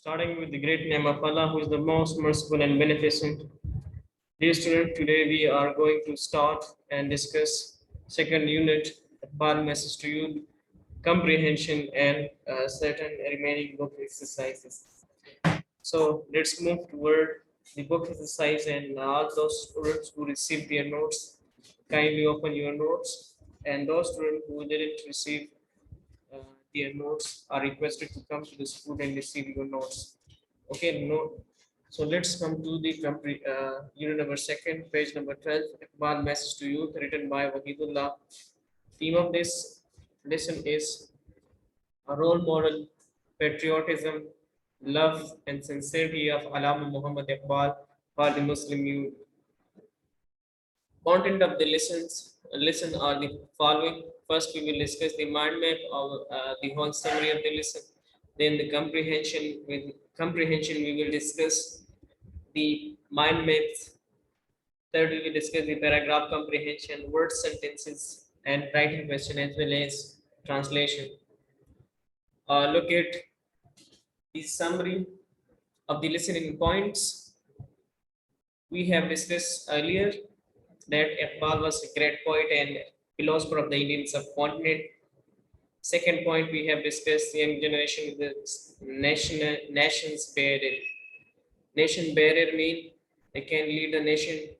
Starting with the great name of Allah, who is the most merciful and beneficent. Dear student, today we are going to start and discuss second unit, Iqbal message to you, comprehension and certain remaining book exercises. So let's move toward the book exercise, and all those students who received their notes, kindly open your notes, and those students who didn't receive uh, their notes are requested to come to the school and receive your notes. Okay, no. So let's come to the unit number second, page number 12, Iqbal message to youth, written by Wahidullah. Theme of this lesson is a role model, patriotism, love, and sincerity of Allama Muhammad Iqbal for the Muslim youth. Content of the lesson are the following. First, we will discuss the mind map of the whole summary of the lesson. Then the comprehension. With comprehension, we will discuss the mind maps. Third, we will discuss the paragraph comprehension, word sentences, and writing question as well as translation. Look at the summary of the listening points. We have discussed earlier that Iqbal was a great poet and philosopher of the Indian subcontinent. Second point, we have discussed the young generation with the nation's barrier. Nation barrier mean they can lead the nation.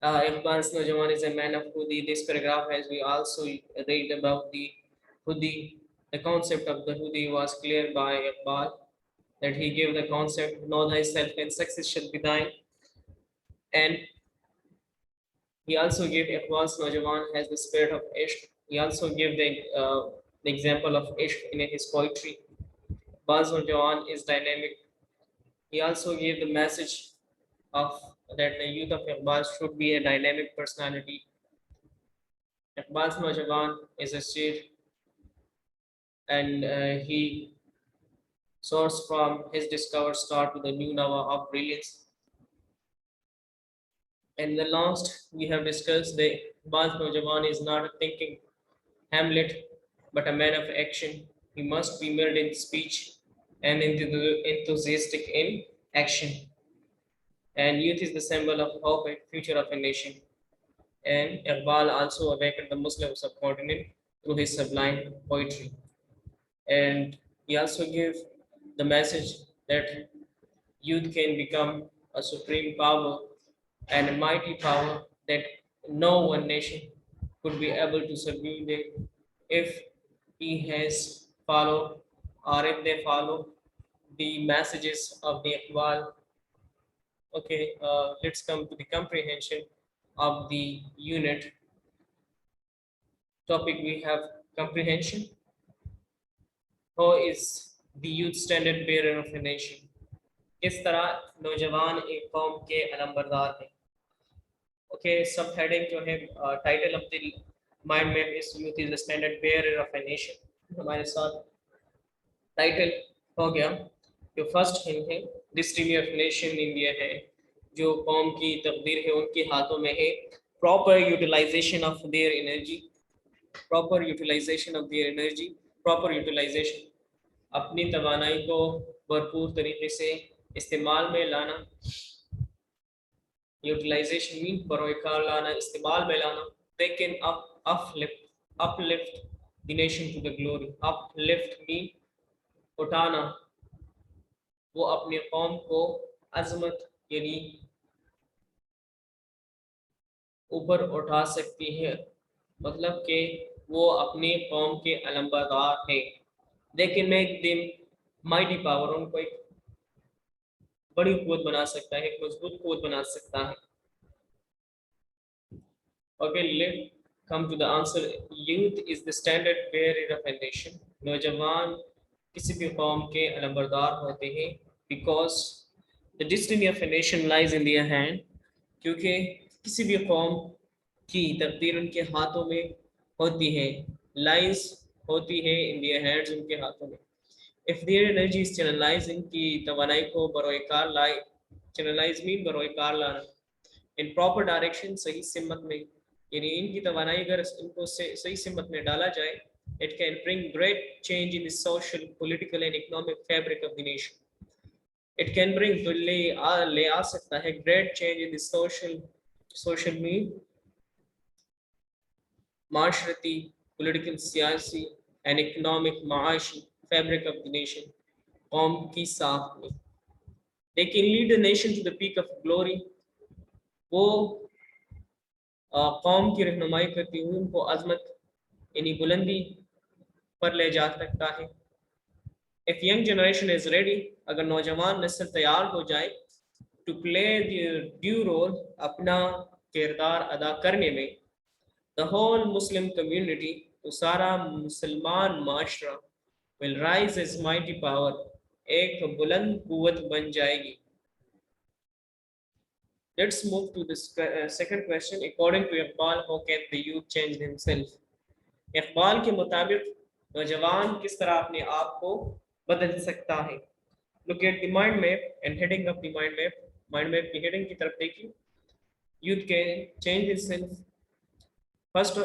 Iqbal's Nojawan is a man of Hudi. This paragraph, as we also read about the Hudi, the concept of the Hudi was clear by Iqbal, that he gave the concept, know thyself and success shall be thine. And he also gave Iqbal's Nojawan has the spirit of Ishq. He also gave the example of Ishq in his poetry. Iqbal's Nojawan is dynamic. He also gave the message of that the youth of Iqbal should be a dynamic personality. Iqbal's Nojawan is a state, and he sourced from his discovered start to the new Nawa of brilliance. And the last, we have discussed the Iqbal's Nojawan is not a thinking Hamlet, but a man of action. He must be mirrored in speech and enthusiastic in action. And youth is the symbol of hope and future of a nation. And Iqbal also awakened the Muslim subcontinent through his sublime poetry. And he also gave the message that youth can become a supreme power and a mighty power that no one nation could be able to subdue them if he has followed or if they follow the messages of the Iqbal. Okay, let's come to the comprehension of the unit. Topic we have comprehension. How is the youth standard bearer of a nation? किस तरह नौजवान एक कौम के अलमबरदार हैं? Okay, सब heading जो है title of the mind map is youth is the standard bearer of a nation. हमारे साथ टाइटल हो गया. जो फर्स्ट हिंट है, डिस्ट्री ऑफ नेशन इंडिया है, जो कौम की तकदीर है उनके हाथों में है. Proper utilisation of their energy, proper utilisation of their energy, proper utilisation, अपनी तवानाई को भरपूर तरीके से इस्तेमाल में लाना. यूटिलाइजेशन मीन बरोकार लाना, इस्तेमाल में लाना. They can uplift the nation to the glory. Uplift mean उठाना, वो अपने कौम को अजमत यानी ऊपर उठा सकती है, मतलब कि वो अपनी कौम के अलमबरदार है. They can make them mighty power, उनको एक बड़ी कुव्वत बना सकता है, एक मजबूत कुव्वत बना सकता है. Okay, let's come to the answer. Youth is the standard bearer of a nation. नौजवान किसी भी कौम के अलमबरदार होते हैं. Because the destiny of a nation lies in their hand. क्योंकि किसी भी कौम की तकदीर उनके हाथों में होती है. Lies होती है in their hands, उनके हाथों में. If their energy is channelized, इनकी तवानाई को बरोकार लाए. Channelize mean बरोकार लाना. In proper direction, सही सिमत में, यानी इनकी तवानाई अगर इनको सही सिमत में डाला जाए, it can bring great change in the social, political and economic fabric of the nation. It can bring, तो ले आ सकता है great change in the social mean, माशरती, political, सियासी and economic माशी fabric of the nation, कौम की साख में. They can lead the nation to the peak of glory. वो कौम की रहनुमाई करती हुई उनको अजमत यानी बुलंदी पर ले जा सकता है. If young generation is ready, अगर नौजवान नस्ल तैयार हो जाए to play their due role, अपना किरदार अदा करने में, the whole Muslim community, तो सारा मुसलमान माशरा will rise as mighty power, एक बुलंद कुव्वत बन जाएगी. Let's move to the second question. According to Iqbal, how can the youth change themselves? Iqbal के मुताबिक नौजवान किस तरह अपने आप को बदल सकता है. Look at the mind map and heading of the mind map. Mind map की heading की तरफ देखिए. Youth can change itself. First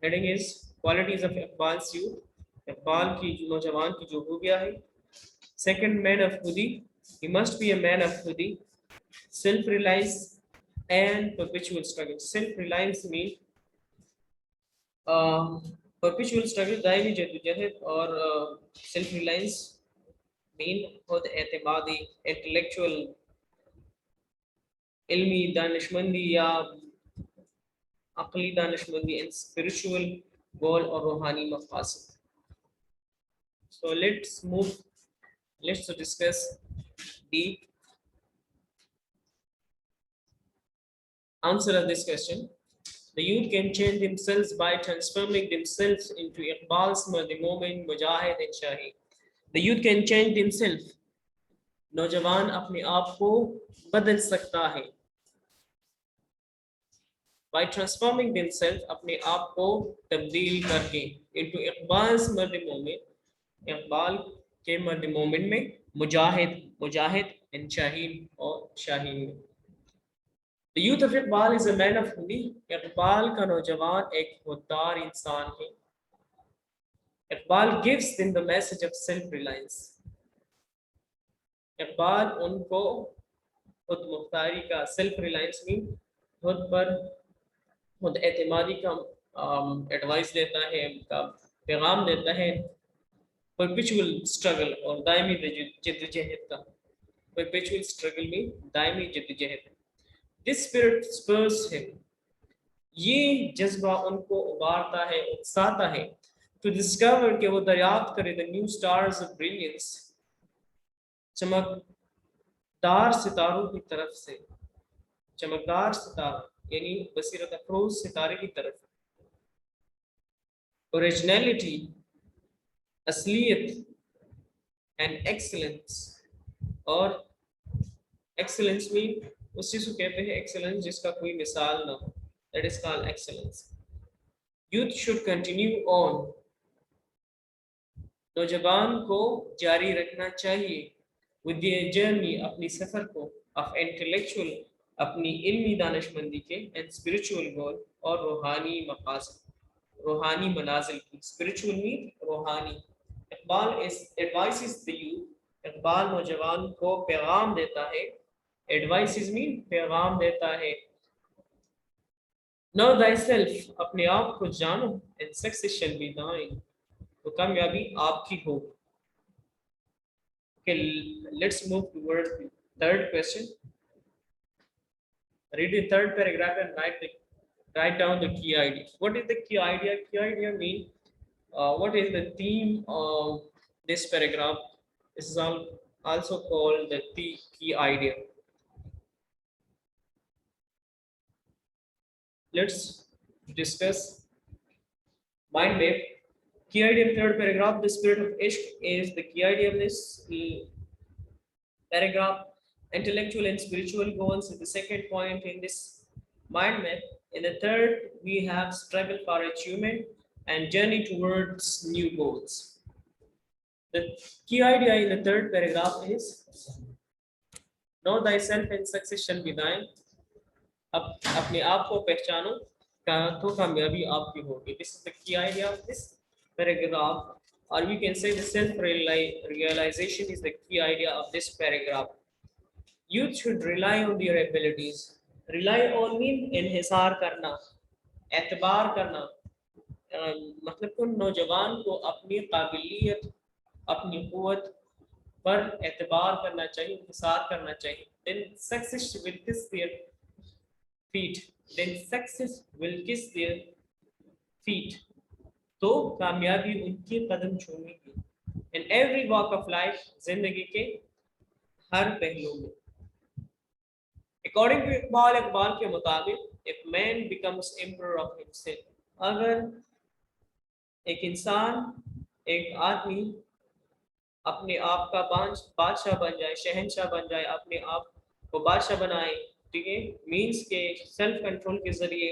heading is qualities of Iqbal's youth. Iqbal की नौजवान की जो खूबियां है. Second, man of khudi. He must be a man of khudi. Self-reliance and perpetual struggle. Self-reliance means perpetual struggle, Daimi जद्दोजहद, और self-reliance mean खुद एतमादी, intellectual, इल्मी दानिशमंदी या अक़ली दानिशमंदी, and spiritual goal और रूहानी मक़ासद. So let's discuss the answer of this question. The youth can change themselves by transforming themselves into Iqbal's Madimomin, Mujahid and Shahi. The youth can change themselves. नौजवान अपने आप को बदल सकता है. By transforming themselves, अपने आप को तब्दील करके into Iqbal's Madimomin, इकबाल के मर्द-ए-मोमिन में मुजाहिद and शाहीन और Shaheen. The youth of Iqbal is a man of khudi. Iqbal का नौजवान एक खुददार इंसान है. Iqbal gives them the message of self-reliance. Iqbal उनको खुद मुख्तारी का self-reliance mean खुद पर खुद एतमादी का एडवाइस देता है, उनका पैगाम देता है. Perpetual struggle और दायमी जद्दोजहद का. Perpetual struggle में दायमी जद्दोजहद. This spirit spurs him. ये जज्बा उनको उबारता है, उकसाता है to discover कि वो दरियाफ्त करे the new stars of brilliance, चमकदार सितारों की तरफ से. चमकदार सितारा यानी बसीरत अफरोज सितारे की तरफ. Originality, असलियत, and excellence, और excellence में उस चीज को कहते हैं excellence जिसका कोई मिसाल ना हो. That is called excellence. Youth should continue on. नौजवान को जारी रखना चाहिए with their journey, अपनी सफर को, of intellectual, अपनी इल्मी दानिशमंदी के, and spiritual goal, और रूहानी मकासद, रूहानी मनाजिल की. Spiritual mean रूहानी. Iqbal advises the youth. Iqbal नौजवान को पैगाम देता है. Advices mean पैगाम देता है. Know thyself, अपने आप को जानो, and success shall be thine, तो कामयाबी आपकी हो. Okay, let's move towards the third question. Read the third paragraph and write down the key idea. What is the key idea? Key idea mean what is the theme of this paragraph? This is also called the key idea. Let's discuss mind map. Key idea of third paragraph, the spirit of ishq is the key idea of this paragraph. Intellectual and spiritual goals is the second point in this mind map. In the third, we have struggle for achievement and journey towards new goals. The key idea in the third paragraph is know thyself and success shall be thine. अपने आप को पहचानो तो कामयाबी आपकी होगी. This is the key idea of this paragraph. or we can say the self-realization is the key idea of this paragraph. Youth should rely on their abilities. Rely on mean इन्हिसार करना, एतबार करना। मतलब को नौजवान को अपनी काबिलियत, अपनी कुव्वत पर एतबार करना चाहिए, इंतजार करना चाहिए। Then success will kiss their feet. Then success will kiss their feet. तो कामयाबी उनके कदम चूमेगी। In every walk of life, जिंदगी के हर पहलू में। According to इकबाल के मुताबिक, if man becomes emperor of himself, अगर एक इंसान, एक आदमी अपने आप का बादशाह बन जाए, शहंशाह बन जाए, अपने आप को बादशाह बनाए, ठीक है, मीन्स के सेल्फ कंट्रोल के जरिए,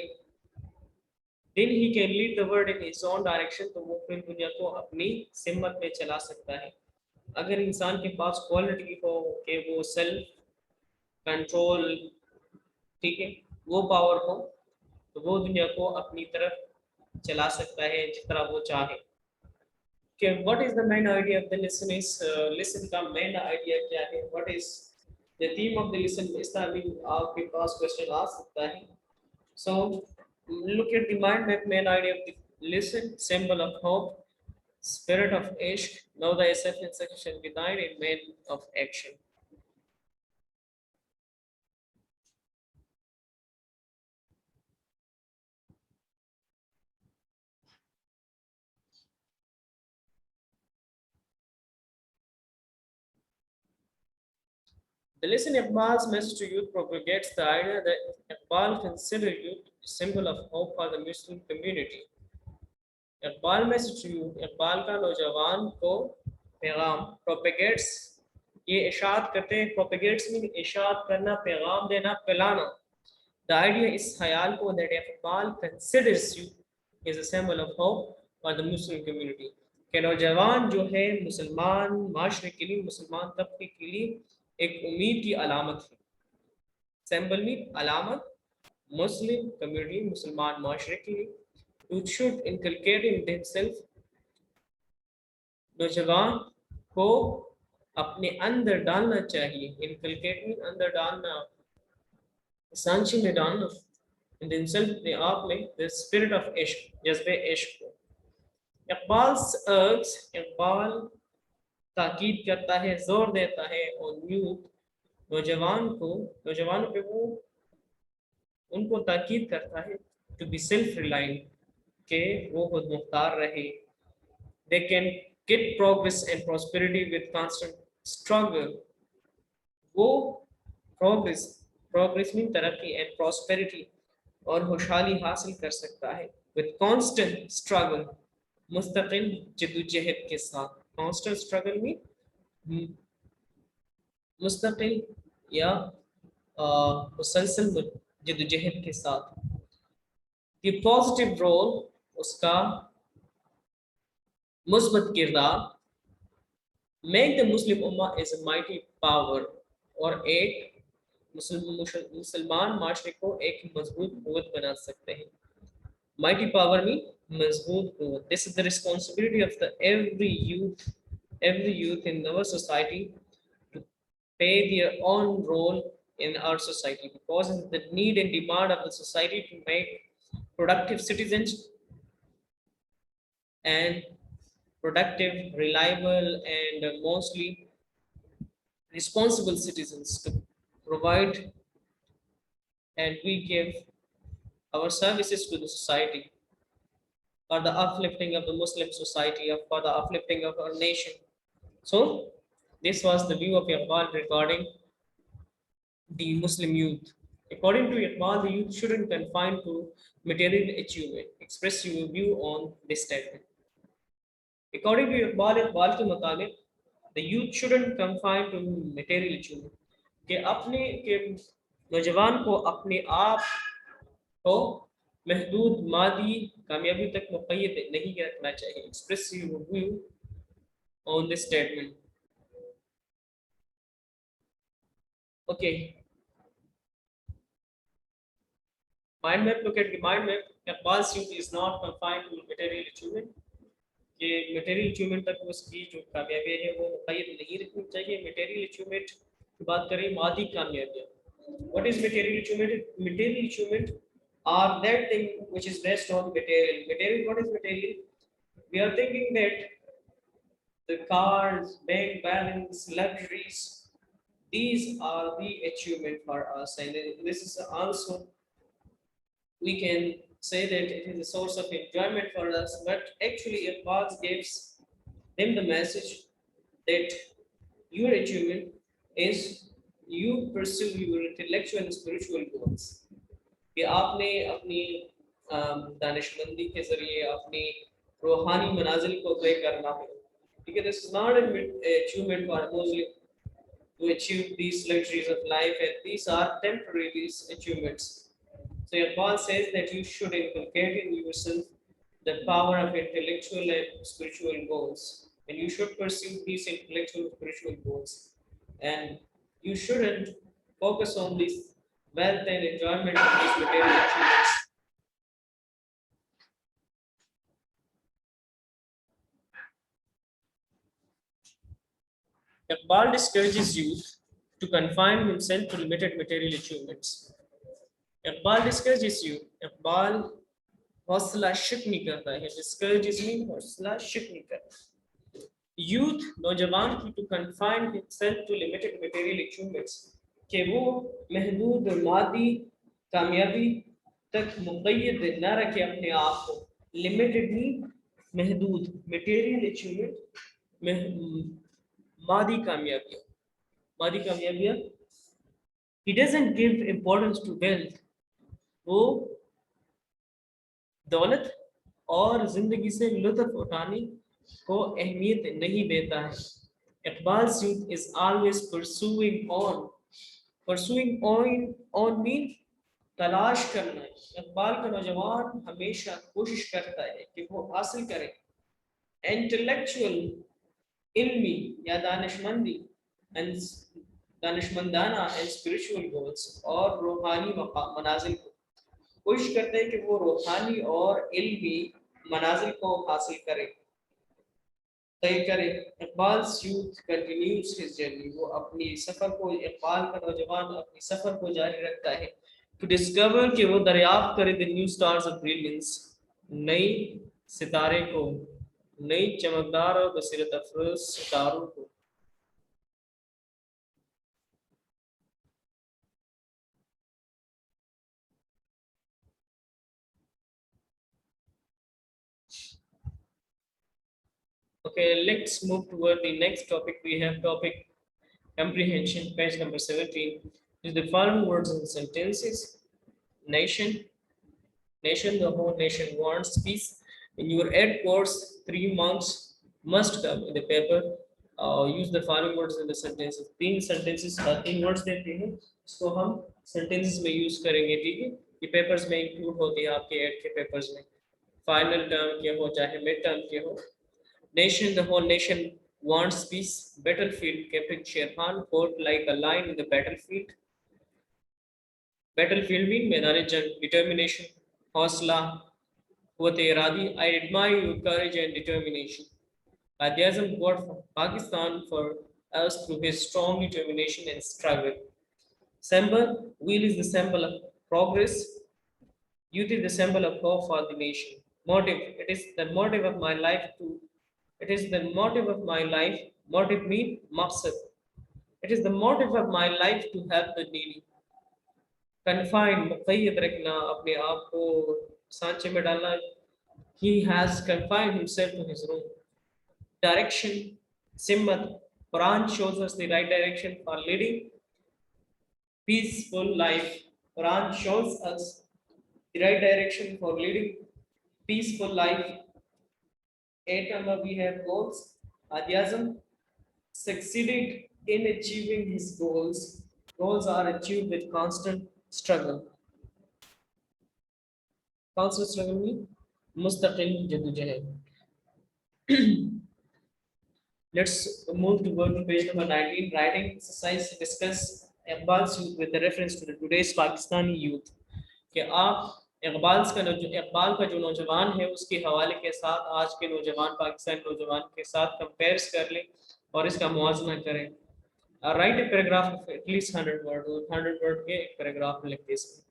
then he can lead the world in his own direction, तो वो फिर दुनिया को अपनी सिमत में चला सकता है। अगर इंसान के पास क्वालिटी हो कि वो सेल्फ कंट्रोल, ठीक है, वो पावर हो, तो वो दुनिया को अपनी तरफ चला सकता है जिस तरह वो चाहे। Okay, what is the main idea of the lesson is lesson का main idea क्या है? What is the theme of the lesson? इस तरह भी आपके पास question आ सकता है। So look at the mind map, main idea of the lesson: symbol of hope, spirit of ishq, know thyself in section 9, and man of action. The lesson Iqbal's message to youth propagates the idea that Iqbal considers youth a symbol of hope for the Muslim community. Iqbal message to you, Iqbal का नौजवान को पैगाम, प्रोपेगेट्स, ये इशाद करते हैं, प्रोपेगेट्स mean इशाद करना, पैगाम देना, फैलाना। द आइडिया, इस ख्याल को, that Iqbal considers you is a symbol of hope for the Muslim community, कि नौजवान जो है मुसलमान माशरे के लिए, मुसलमान तबके के लिए एक उम्मीद की अलामत है। सिंबल मीन अलामत, मुस्लिम कम्युनिटी, मुसलमान माशरे के लिए। Youth should inculcate in themselves, नौजवान को अपने अंदर डालना चाहिए। इनकलकेट में अंदर डालना, सांची में डालना, in themselves, अपने आप में, the spirit of इश्क, जज्बे इश्क को। इकबाल ताकीद करता है, जोर देता है और यूथ, नौजवानों पे वो उनको ताकीद करता है टू बी सेल्फ रिलायंट, के वो खुद मुख्तार रहे। They can get progress and prosperity with constant struggle. वो प्रोग्रेस में तरक्की एंड प्रॉस्पेरिटी और खुशहाली हासिल कर सकता है with constant struggle, मुस्तकिल जद्दोजहद के साथ। constant struggle में मुस्तकिल या मुसलसल जद्दोजहद के साथ। The positive role, उसका मुस्बत किरदार, make the Muslim Ummah is a mighty power, और एक मुसलमान माशरे को एक मजबूत कुव्वत बना सकते हैं। mighty power में मजबूत कुव्वत। This is the responsibility of the every youth in our society to play their own role in our society, because it's the need and demand of the society to make productive citizens and productive, reliable, and mostly responsible citizens to provide and we give our services to the society for the uplifting of the Muslim society, or for the uplifting of our nation. So this was the view of Iqbal regarding the Muslim youth. According to Iqbal, the youth shouldn't confine to material achievement. Express your view on this statement. According to Iqbal के मुताबिक, the youth shouldn't confine to material achievement, कि अपने के नौजवान को अपने आप को महदूद मादी कामयाबी तक मुक़य्यद नहीं रखना चाहिए। Express your view on this statement. Okay. Mind map. Look at the mind map. Iqbal's youth is not confined to material achievement. कि मटेरियल अचीवमेंट तक उसकी जो कामयाबी है वो मुक़य्यद नहीं रखनी चाहिए। मटेरियल अचीवमेंट की बात करें, मादी कामयाबियाँ, what is material achievement? Material achievement are that thing which is based on material. Material, what is material? We are thinking that the cars, bank balance, luxuries, these are the achievement for us, and this is also, we can say that it is a source of enjoyment for us. But actually, Iqbal gives them the message that your achievement is you pursue your intellectual and spiritual goals. कि आपने अपनी दानिशमंदी के जरिए अपनी रूहानी मनाजिल को तय करना है, ठीक है? This is not an achievement for Muslim to achieve these luxuries of life, and these are temporary achievements. So Iqbal says that you should inculcate in yourself the power of intellectual and spiritual goals, and you should pursue these intellectual and spiritual goals, and you shouldn't focus on this wealth and enjoyment of these material achievements. Iqbal discourages youth to confine himself to limited material achievements. Iqbal discourages you. Iqbal हौसला शिक नहीं करता है. Discourages me, हौसला शिक नहीं करता. Youth, नौजवान की to confine himself to limited material achievements, कि वो महदूद मादी कामयाबी तक मुक़य्यद न रखे अपने आप को. Limited नहीं, महदूद material achievement, Modi कामयाबियाँ. Modi कामयाबियाँ. He doesn't give importance to wealth. वो दौलत और जिंदगी से लुत्फ उठाने को अहमियत नहीं देता है. Iqbal's youth is always pursuing on mean तलाश करना है. इकबाल का नौजवान हमेशा कोशिश करता है कि वो हासिल करे इंटेलेक्चुअल, इल्मी या दानिशमंदाना एंड स्पिरिचुअल गोल्स और रूहानी मनाजिल को. कोशिश करते हैं कि वो रूहानी और इल्मी मनाजिल को हासिल करे, तय करे. Iqbal's youth continues his journey. वो अपनी सफर को, इकबाल का नौजवान अपनी सफर को जारी रखता है टू डिस्कवर, कि वो दरियाफ्त करे the new stars of brilliance, नई सितारे को, नई चमकदार और बसीरत अफरोज सितारों को. Okay, let's move toward the next topic. We have topic comprehension, page number 17. Is the following words and sentences: nation, nation, the whole nation wants peace. In your ed course, 3 months must come in the paper. Use the following words in the sentences. 3 sentences, 3 words देते हैं, इसको हम sentences में use करेंगे, ठीक है? ये papers में include होते हैं आपके ed के papers में. Final term के हो चाहे mid term के हो. Nation, the whole nation wants peace. Battlefield, Captain Sherhan fought like a lion in the battlefield. Battlefield mean मैदान जंग. Determination, हौसला, क़ुव्वत Eradi. I admire your courage and determination. Qaid-e-Azam fought for Pakistan for us through his strong determination and struggle. Symbol, wheel is the symbol of progress. Youth is the symbol of hope for the nation. Motive, it is the motive of my life to. It is the motive of my life. Motive mean maqsad. It is the motive of my life to help the needy. Confine, मुक़य्यद रखना, अपने आप को सांचे में डालना. He has confined himself to his room. Direction, simmat. Quran shows us the right direction for leading peaceful life. Quran shows us the right direction for leading peaceful life. 8 number we have goals. Qaid-e-Azam succeeded in achieving his goals. Goals are achieved with constant struggle. Constant struggle means mustaqil jadojahad. Let's move to page number 19. Writing exercise. Discuss Iqbal's youth with the reference to the today's Pakistani youth. कि आप इकबाल का जो नौजवान है उसके हवाले के साथ आज के नौजवान पाकिस्तानी नौजवान के साथ कंपेयर्स कर लें और इसका मुआवजा करें। Write a paragraph of at least 100 word के एक पैराग्राफ में लिख दे इसमें।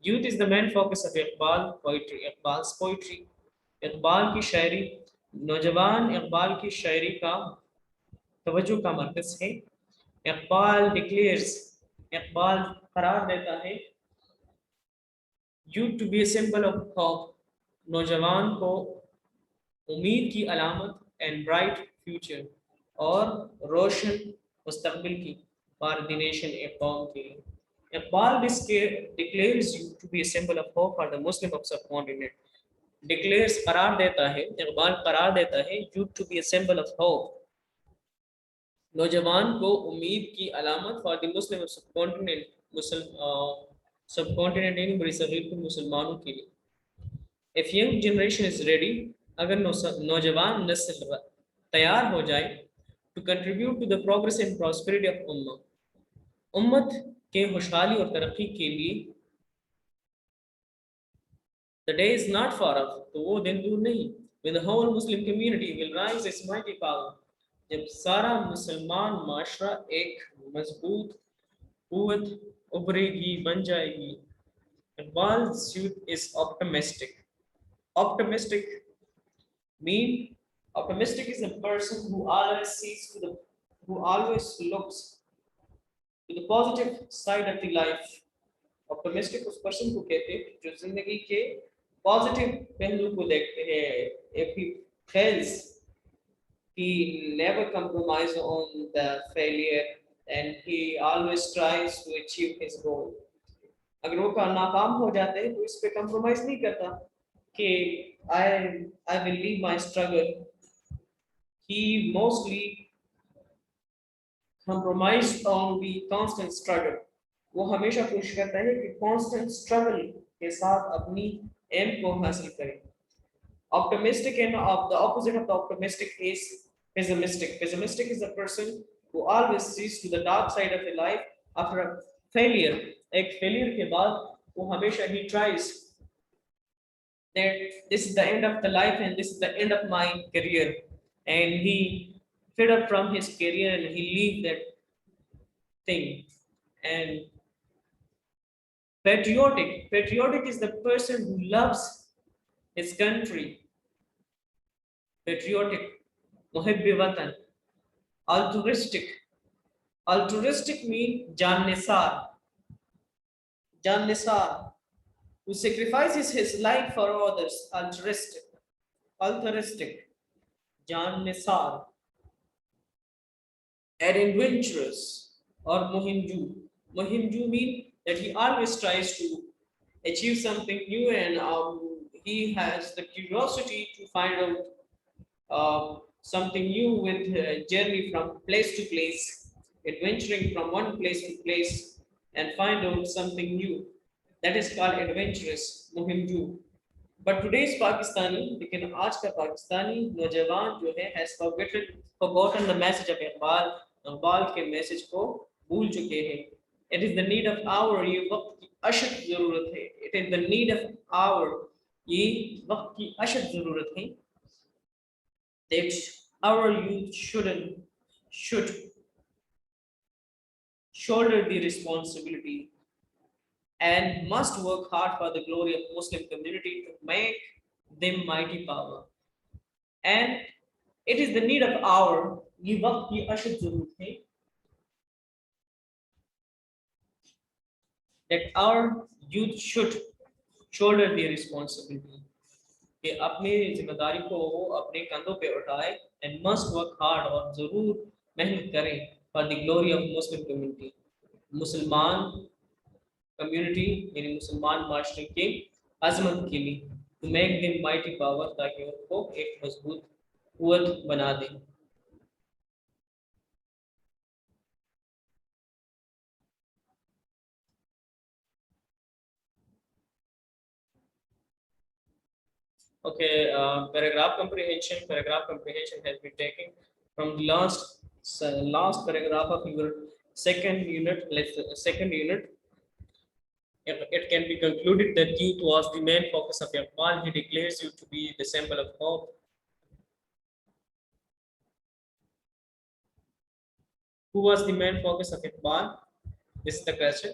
Youth is the main focus of Iqbal poetry, Iqbal's poetry, Iqbal की शायरी, नौजवान इकबाल की शायरी का तवज्जो का मरकज है। इकबाल डिक्लेयर्स, इकबाल करार देता है youth to be a symbol of hope, नौजवान को उम्मीद की अलामत एंड ब्राइट फ्यूचर, और रोशन मुस्तकबिल की, फॉर द नेशन ए कौम के लिए। Iqbal declares you to be a symbol of hope for the Muslim of subcontinent. Declares करार देता है, इकबाल करार देता है you to be a symbol of hope, नौजवान को उम्मीद की अलामत for the Muslim of subcontinent, subcontinent यानी बड़ी सगीर के मुसलमानों के लिए। If young generation is ready, अगर नौजवान नस्ल तैयार हो जाए to contribute to the progress and prosperity of उम्मा, उम्मत के खुशहाली और तरक्की के लिए, the day is not far off, तो वो दिन दूर नहीं, when the whole Muslim community will rise its mighty power, जब सारा मुसलमान माशरा एक मजबूत कुव्वत उभरेगी, बन जाएगी। Iqbal's youth is optimistic. Optimistic is a person who always looks to the positive side of the life. Optimistic उस person को कहते हैं जो जिंदगी के पॉजिटिव पहलू को देखते हैं। If he fails, he never compromise on the failure and he always tries to achieve his goal. अगर वो नाकाम हो जाते हैं तो इस पे compromise नहीं करता कि I will leave my struggle. He mostly compromised on the constant struggle. वो हमेशा कोशिश करता है कि constant struggle के साथ अपनी aim को हासिल करे। Optimistic and the opposite of the optimistic is pessimistic. Pessimistic is a person who always sees to the dark side of the life after a failure. एक failure के बाद वो हमेशा he tries that this is the end of the life and this is the end of my career, and he fed up from his career and he leave that thing. And patriotic is the person who loves his country. Patriotic, muhibbi watan. Altruistic mean jannisar, who sacrifices his life for others. Altruistic, jannisar. And adventurous or muhimju mean that he always tries to achieve something new, and he has the curiosity to find out something new with journey from place to place, adventuring from one place to place and find out something new. That is called adventurous, muhimju. But today's Pakistani, लेकिन आज का पाकिस्तानी नौजवान जो है has forgotten the message of Iqbal, Iqbal के message को भूल चुके हैं। It is the need of hour, ये वक्त की अशद जरूरत है। It is the need of hour, ये वक्त की अशद जरूरत है। That our youth should shoulder the responsibility and must work hard for the glory of Muslim community to make them mighty power. And it is the need of hour, ये वक्त की अशद जरूरत है, that our youth should shoulder the responsibility, कि अपनी जिम्मेदारी को वो अपने कंधों पे उठाए and must work hard, और जरूर मेहनत करें for the glory of Muslim community, मुसलमान कम्युनिटी यानी मुसलमान माशरे के अजमत के लिए, to make them mighty power, ताकि उनको एक मजबूत कुव्वत बना दें। Okay, paragraph comprehension. Paragraph comprehension has been taken from the last paragraph of your second unit. Second unit. it can be concluded that youth was the main focus of Iqbal. He declares you to be the symbol of hope. Who was the main focus of Iqbal? This is the question.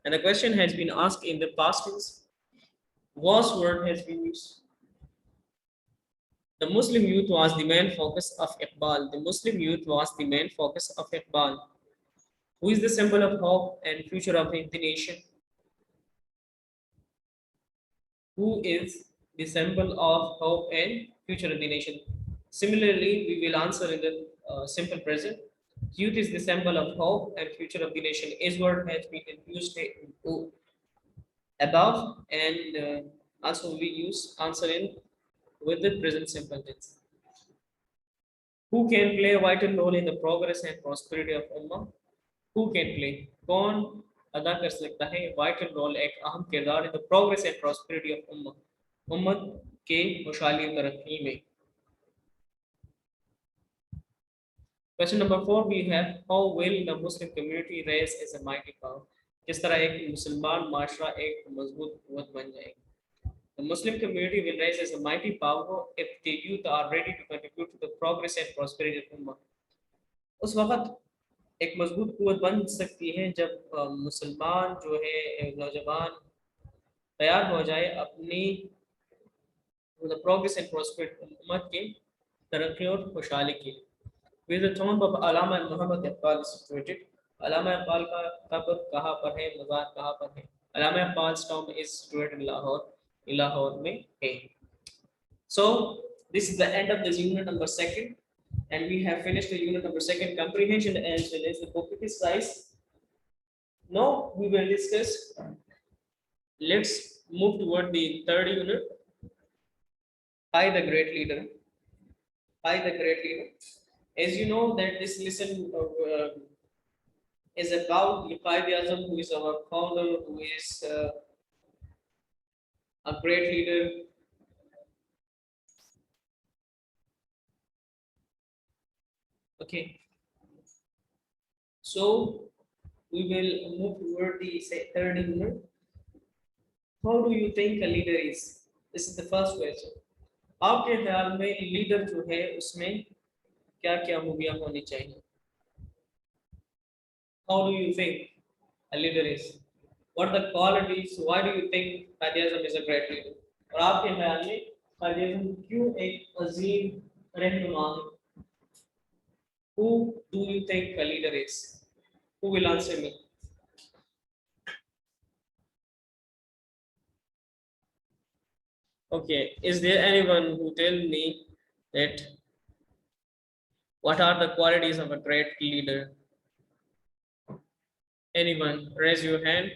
And the question has been asked in the past tense. Was word has been used. The Muslim youth was the main focus of Iqbal. The Muslim youth was the main focus of Iqbal. Who is the symbol of hope and future of the nation? Who is the symbol of hope and future of the nation? Similarly, we will answer in the simple present. Youth is the symbol of hope and future of the nation. Is word has been used above, and also we use answer in with the present simple tense. Who can play a vital role in the progress and prosperity of ummah? Who can play? कौन अदा कर सकता है vital role एक अहम किरदार in the progress and prosperity of ummah? उम्मत के खुशहाली तरक्की में. Question number 4 we have how will the Muslim community rise as a mighty power? किस तरह एक मुसलमान माशरा एक मजबूत कुव्वत बन जाएगा? The Muslim community will rise as a mighty power if the youth are ready to contribute to the progress and prosperity of ummah. उस वक्त एक मजबूत कुव्वत बन सकती है जब मुसलमान जो है नौजवान तैयार हो जाए अपनी the progress and prosperity उम्मत के तरक्की और खुशहाली के लिए. With the tomb of Allama Muhammad Iqbal is situated. Allama Iqbal का कब्र कहाँ पर है, मज़ार कहाँ पर है? Allama Iqbal's tomb is situated in Lahore. Lahore में है. So this is the end of this unit number 2, and we have finished the unit number 2 comprehension as well as the book exercise. Now we will discuss. Let's move toward the 3rd unit. By the great leader. By the great leader. As you know that this lesson is about Quaid-e-Azam, who is our founder, who is a great leader. Okay. So we will move toward the 3rd unit. How do you think a leader is? This is the first question. आपके ख्याल में leader जो है उसमें क्या क्या खूबियां होनी चाहिए? How do you think a leader is? What are the qualities? Why do you think Quaid-e-Azam is a great leader? और आपके ख्याल में Quaid-e-Azam क्यों एक अजीम रहनुमा है? Who do you think a leader is? Who will answer me? Okay, is there anyone who tell me that what are the qualities of a great leader? Anyone? Raise your hand.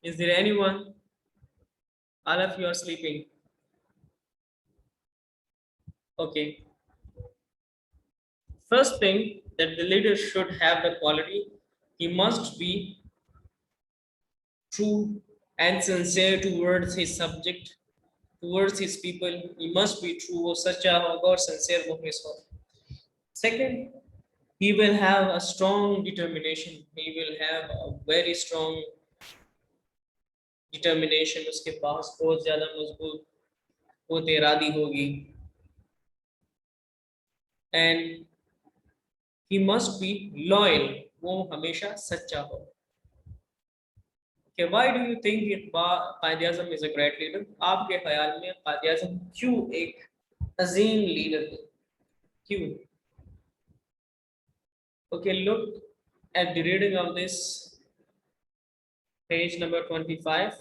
Is there anyone? All of you are sleeping. Okay. First thing that the leader should have the quality, he must be true and sincere towards his subject, towards his people. He must be true or sacha or sincere mukhlis ho. Second, he will have a strong determination. He will have a very strong determination. उसके पास बहुत ज़्यादा मजबूत बहुत इरादी होगी. And he must be loyal. वो हमेशा सच्चा हो. Okay, why do you think Quaid-e-Azam is a great leader? आपके ख्याल में Quaid-e-Azam क्यों एक अजीम लीडर है? क्यों? Okay, look at the reading of this page number 25.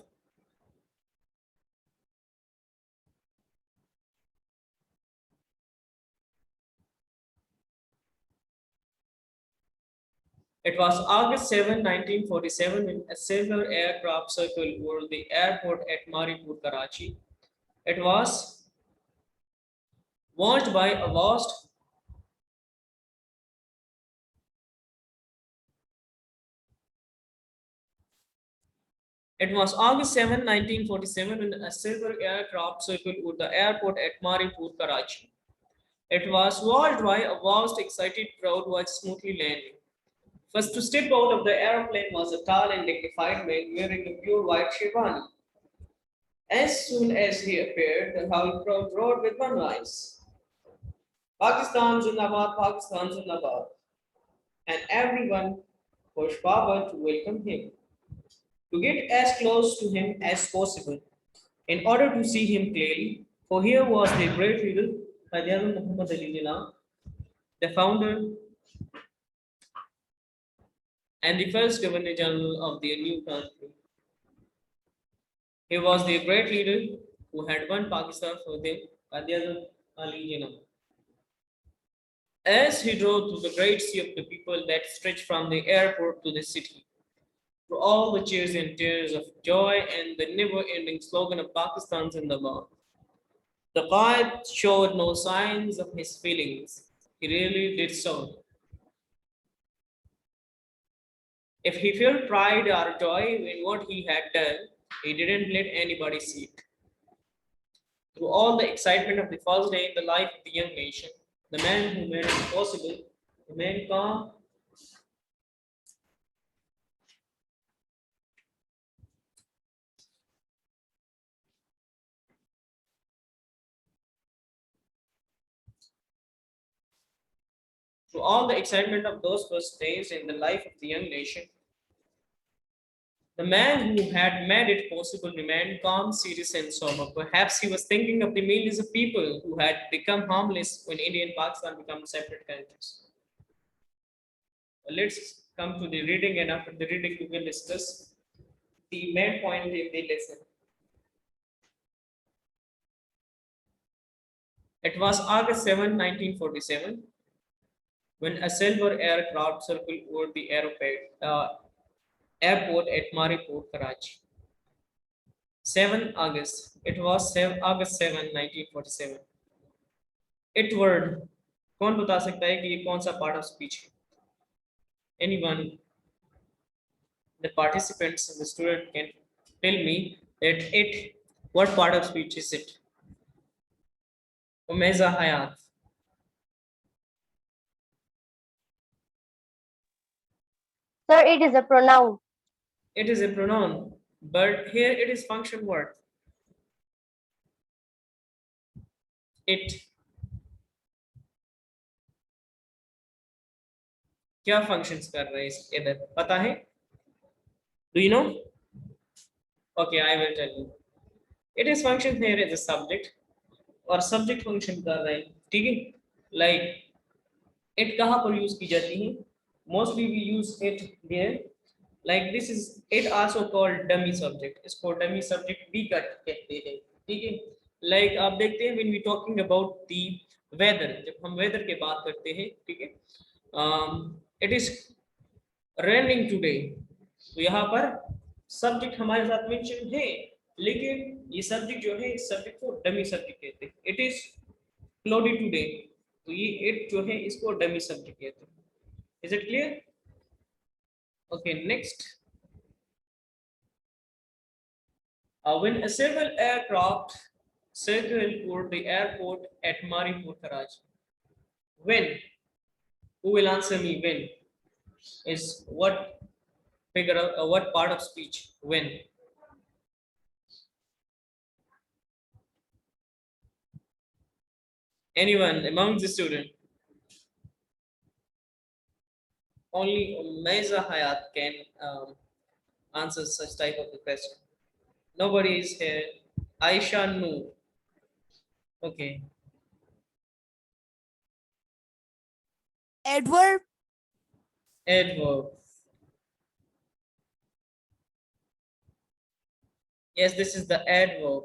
It was August 7, 1947, when a civil aircraft circled over the airport at Maripur, Karachi. It was watched by a vast It was August 7, 1947, when a civil aircraft circled over the airport at Maripur, Karachi. It was watched by a vast, excited crowd while smoothly landing. First to step out of the aeroplane was a tall and dignified man wearing a pure white sherwani. As soon as he appeared, the whole crowd roared with one voice, Pakistan Zindabad, Pakistan Zindabad, and everyone pushed forward to welcome him. To get as close to him as possible, in order to see him clearly, for here was the great leader, Qajar Muhammad Ali Jinnah, the founder and the first Governor General of the new country. He was the great leader who had won Pakistan for them, Qajar Ali Jinnah. As he drove through the great sea of the people that stretched from the airport to the city, through all the cheers and tears of joy and the never-ending slogan of Pakistan Zindabad, the guide showed no signs of his feelings. He really did so. If he felt pride or joy in what he had done, he didn't let anybody see it. Through all the excitement of the first day in the life of the young nation, the man who made it possible, remained calm. Through all the excitement of those first days in the life of the young nation, the man who had made it possible remained calm, serious, and sober. Perhaps he was thinking of the millions of people who had become harmless when India and Pakistan became separate countries. Let's come to the reading, and after the reading, we will discuss the main point in the lesson. It was August 7, 1947, when a silver aircraft circled over the airport at Maripur, Karachi. 7 August. It was August 7, 1947. It word. कौन बता सकता है कि ये कौन सा part of speech है? Anyone, the participants and the student can tell me that what part of speech is it? Umeza Hayat. Sir, it is a pronoun. It is a pronoun, but here it is function word. It. क्या functions कर रहे हैं इधर पता है? Do you know? Okay, I will tell you. It is function here as a subject और subject function कर रहे हैं, ठीक है? Like it कहाँ पर use की जाती है? Mostly we use it there. Like this is it also called dummy subject. इसको dummy subject भी कहते हैं, ठीक है? Like आप देखते हैं when we talking about the weather, जब हम weather के बात करते हैं, ठीक है? It is raining today. तो यहाँ पर सब्जेक्ट हमारे साथ मेंशन है, लेकिन ये सब्जेक्ट जो है इस सब्जेक्ट को डमी सब्जेक्ट कहते हैं. इट इज क्लाउडी टुडे, तो ये इट जो है इसको डमी सब्जेक्ट कहते हैं. Is it clear? Okay, next. When a civil aircraft circled over the airport at Maripur, Karachi. When? Who will answer me? When is what figure out what part of speech? When? Anyone among the student? Only Meza Hayat can answer such type of the question. Nobody is here. Aisha Noor. Okay. Adverb. Adverb. Yes, this is the adverb.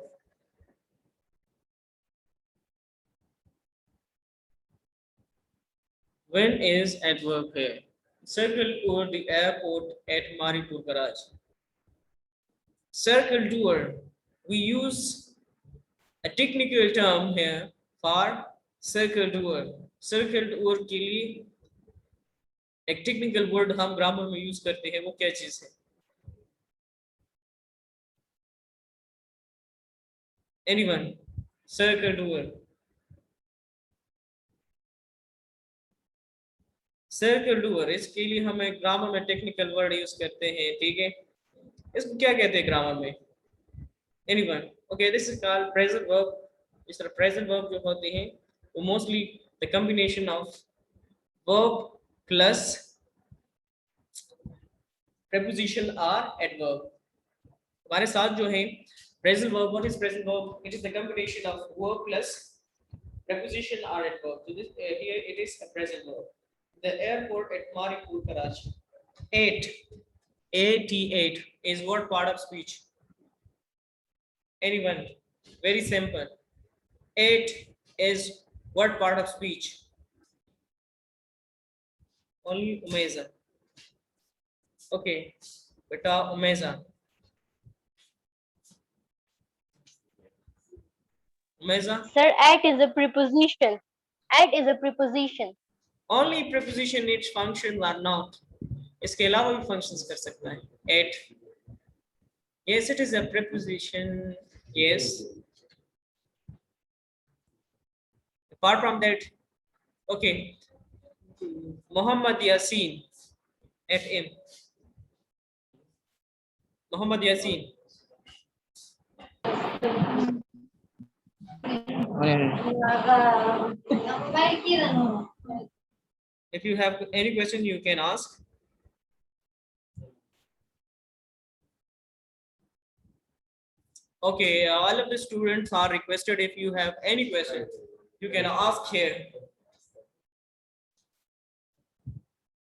When is adverb here? Circle over the airport at Maripur, Karachi. Circle tour. We use a technical term here for circle tour. Circle tour के लिए एक technical word हम grammar में use करते हैं, वो क्या चीज है? Anyone? Circle tour. Circle doer, इसके लिए हमें ग्रामर में टेक्निकल वर्ड यूज करते हैं, ठीक है। इसको क्या कहते हैं ग्रामर में? Anyone? Okay, this is called present verb. इस तरह प्रेजेंट वर्ब जो होते हैं वो mostly the combination of verb plus preposition or adverb। हमारे साथ जो है present verb, what is present verb? It is the combination of verb plus preposition or adverb। So this here it is a present verb। The airport at Maripur, Karachi। 8, AT8 is what part of speech? Anyone? Very simple. 8 is what part of speech? Only Umeza। Okay, beta Umeza। Umeza? Sir, at is a preposition. At is a preposition. Only preposition needs function or not? इसके अलावा भी functions कर सकता है। At, yes, it is a preposition, yes। Apart from that, okay, Muhammad Yasin, FM, Muhammad Yasin। If you have any question, you can ask। Okay, all of the students are requested, if you have any question, you can ask here।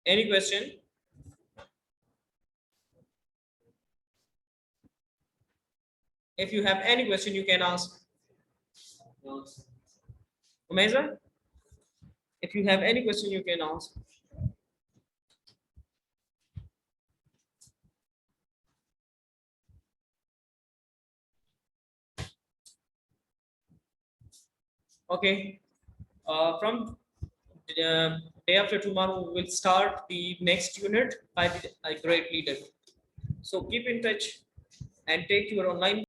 Any question? If you have any question, you can ask। Umeza? If you have any question, you can ask। Okay, from day after tomorrow, we will start the next unit by a great leader। So keep in touch and take your online